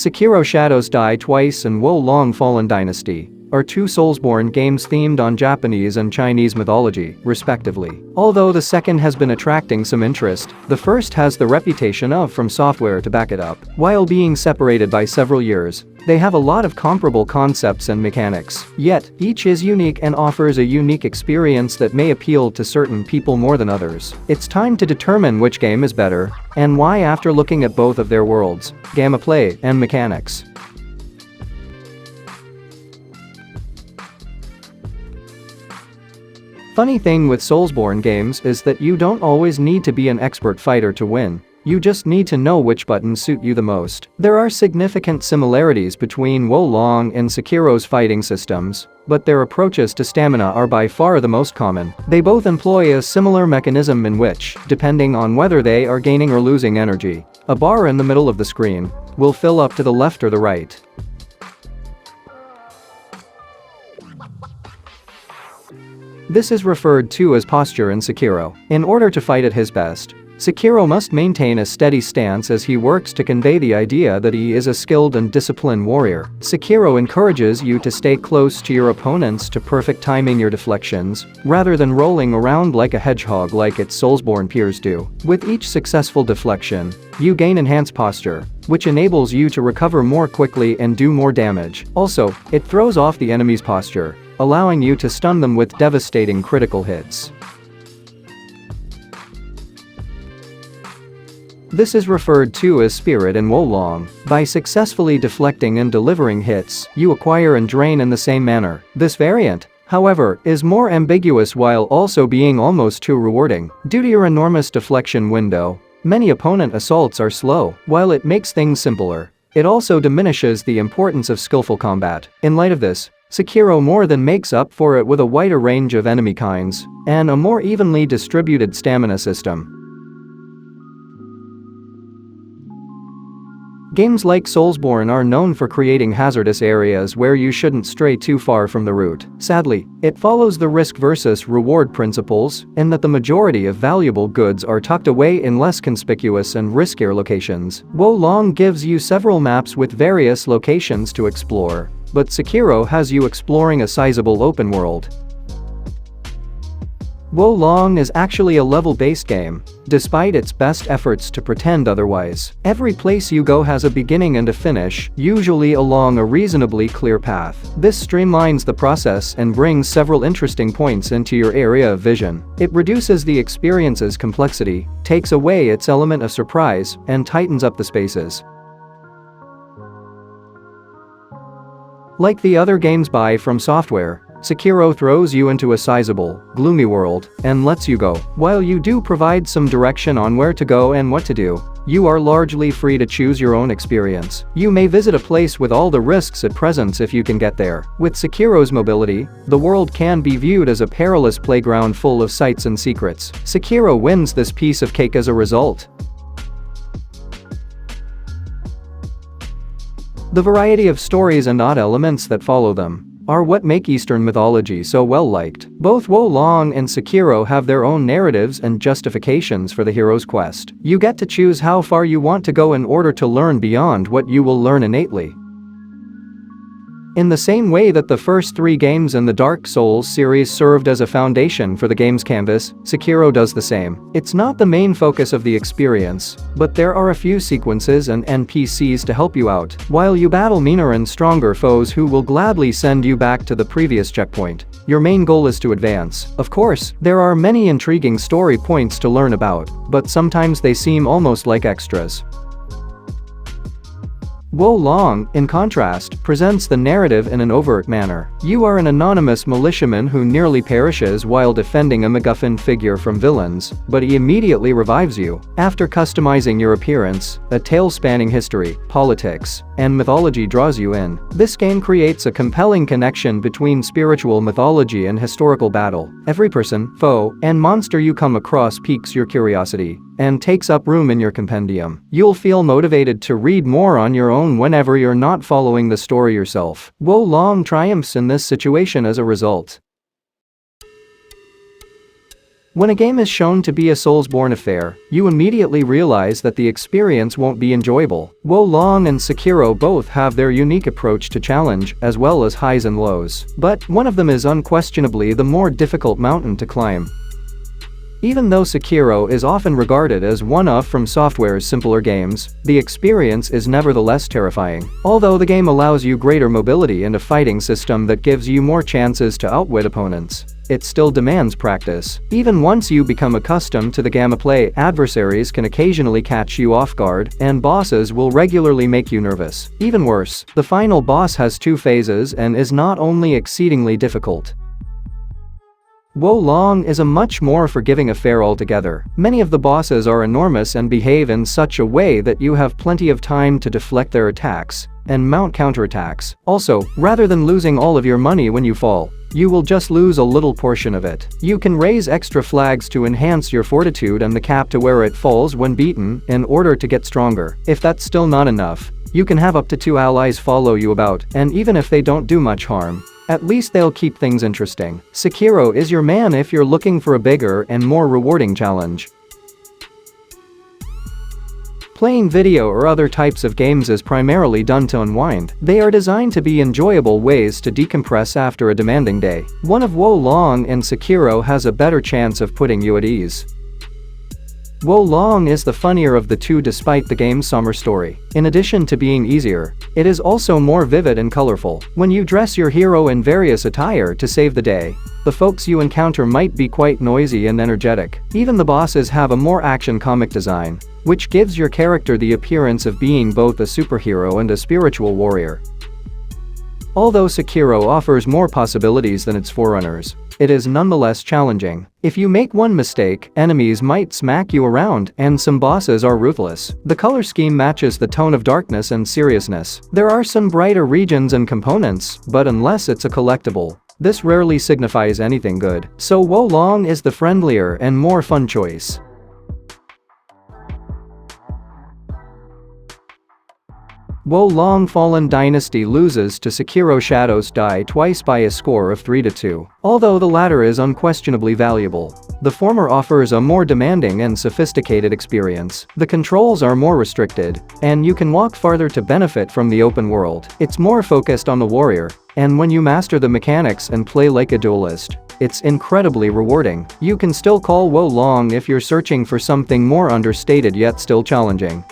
Sekiro Shadows Die Twice and Wo Long Fallen Dynasty are two Soulsborne games themed on Japanese and Chinese mythology, respectively. Although the second has been attracting some interest, the first has the reputation of From Software to back it up. While being separated by several years, they have a lot of comparable concepts and mechanics. Yet, each is unique and offers a unique experience that may appeal to certain people more than others. It's time to determine which game is better, and why after looking at both of their worlds, gameplay, and mechanics. Funny thing with Soulsborne games is that you don't always need to be an expert fighter to win. You just need to know which buttons suit you the most. There are significant similarities between Wo Long and Sekiro's fighting systems, but their approaches to stamina are by far the most common. They both employ a similar mechanism in which, depending on whether they are gaining or losing energy, a bar in the middle of the screen will fill up to the left or the right. This is referred to as posture in Sekiro. In order to fight at his best, Sekiro must maintain a steady stance as he works to convey the idea that he is a skilled and disciplined warrior. Sekiro encourages you to stay close to your opponents to perfect timing your deflections, rather than rolling around like a hedgehog like its Soulsborne peers do. With each successful deflection, you gain enhanced posture, which enables you to recover more quickly and do more damage. Also, it throws off the enemy's posture, allowing you to stun them with devastating critical hits. This is referred to as spirit in Wo Long. By successfully deflecting and delivering hits, you acquire and drain in the same manner. This variant, however, is more ambiguous while also being almost too rewarding. Due to your enormous deflection window, many opponent assaults are slow. While it makes things simpler, it also diminishes the importance of skillful combat. In light of this, Sekiro more than makes up for it with a wider range of enemy kinds and a more evenly distributed stamina system. Games like Soulsborne are known for creating hazardous areas where you shouldn't stray too far from the route. Sadly, it follows the risk versus reward principles in that the majority of valuable goods are tucked away in less conspicuous and riskier locations. Wo Long gives you several maps with various locations to explore, but Sekiro has you exploring a sizable open world. Wo Long is actually a level-based game, despite its best efforts to pretend otherwise. Every place you go has a beginning and a finish, usually along a reasonably clear path. This streamlines the process and brings several interesting points into your area of vision. It reduces the experience's complexity, takes away its element of surprise, and tightens up the spaces. Like the other games by From Software, Sekiro throws you into a sizable, gloomy world and lets you go. While you do provide some direction on where to go and what to do, you are largely free to choose your own experience. You may visit a place with all the risks it presents if you can get there. With Sekiro's mobility, the world can be viewed as a perilous playground full of sights and secrets. Sekiro wins this piece of cake as a result. The variety of stories and odd elements that follow them are what make Eastern mythology so well liked. Both Wo Long and Sekiro have their own narratives and justifications for the hero's quest. You get to choose how far you want to go in order to learn beyond what you will learn innately. In the same way that the first three games in the Dark Souls series served as a foundation for the game's canvas, Sekiro does the same. It's not the main focus of the experience, but there are a few sequences and NPCs to help you out, while you battle meaner and stronger foes who will gladly send you back to the previous checkpoint. Your main goal is to advance. Of course, there are many intriguing story points to learn about, but sometimes they seem almost like extras. Wo Long, in contrast, presents the narrative in an overt manner. You are an anonymous militiaman who nearly perishes while defending a MacGuffin figure from villains, but he immediately revives you. After customizing your appearance, a tale spanning history, politics, and mythology draws you in. This game creates a compelling connection between spiritual mythology and historical battle. Every person, foe, and monster you come across piques your curiosity and takes up room in your compendium. You'll feel motivated to read more on your own whenever you're not following the story yourself. Wo Long triumphs in this situation as a result. When a game is shown to be a Soulsborne affair, you immediately realize that the experience won't be enjoyable. Wo Long and Sekiro both have their unique approach to challenge, as well as highs and lows. But one of them is unquestionably the more difficult mountain to climb. Even though Sekiro is often regarded as one of From Software's simpler games, the experience is nevertheless terrifying. Although the game allows you greater mobility and a fighting system that gives you more chances to outwit opponents, it still demands practice. Even once you become accustomed to the gameplay, adversaries can occasionally catch you off guard, and bosses will regularly make you nervous. Even worse, the final boss has 2 phases and is not only exceedingly difficult. Wo Long is a much more forgiving affair altogether. Many of the bosses are enormous and behave in such a way that you have plenty of time to deflect their attacks and mount counterattacks. Also, rather than losing all of your money when you fall, you will just lose a little portion of it. You can raise extra flags to enhance your fortitude and the cap to where it falls when beaten in order to get stronger. If that's still not enough, you can have up to 2 allies follow you about, and even if they don't do much harm, at least they'll keep things interesting. Sekiro is your man if you're looking for a bigger and more rewarding challenge. Playing video or other types of games is primarily done to unwind. They are designed to be enjoyable ways to decompress after a demanding day. One of Wo Long and Sekiro has a better chance of putting you at ease. Wo Long is the funnier of the two despite the game's summer story. In addition to being easier, it is also more vivid and colorful. When you dress your hero in various attire to save the day, the folks you encounter might be quite noisy and energetic. Even the bosses have a more action-comic design, which gives your character the appearance of being both a superhero and a spiritual warrior. Although Sekiro offers more possibilities than its forerunners, it is nonetheless challenging. If you make one mistake, enemies might smack you around, and some bosses are ruthless. The color scheme matches the tone of darkness and seriousness. There are some brighter regions and components, but unless it's a collectible, this rarely signifies anything good. So Wo Long is the friendlier and more fun choice. Wo Long Fallen Dynasty loses to Sekiro Shadows Die Twice by a score of 3-2. Although the latter is unquestionably valuable, the former offers a more demanding and sophisticated experience. The controls are more restricted, and you can walk farther to benefit from the open world. It's more focused on the warrior, and when you master the mechanics and play like a duelist, it's incredibly rewarding. You can still call Wo Long if you're searching for something more understated yet still challenging.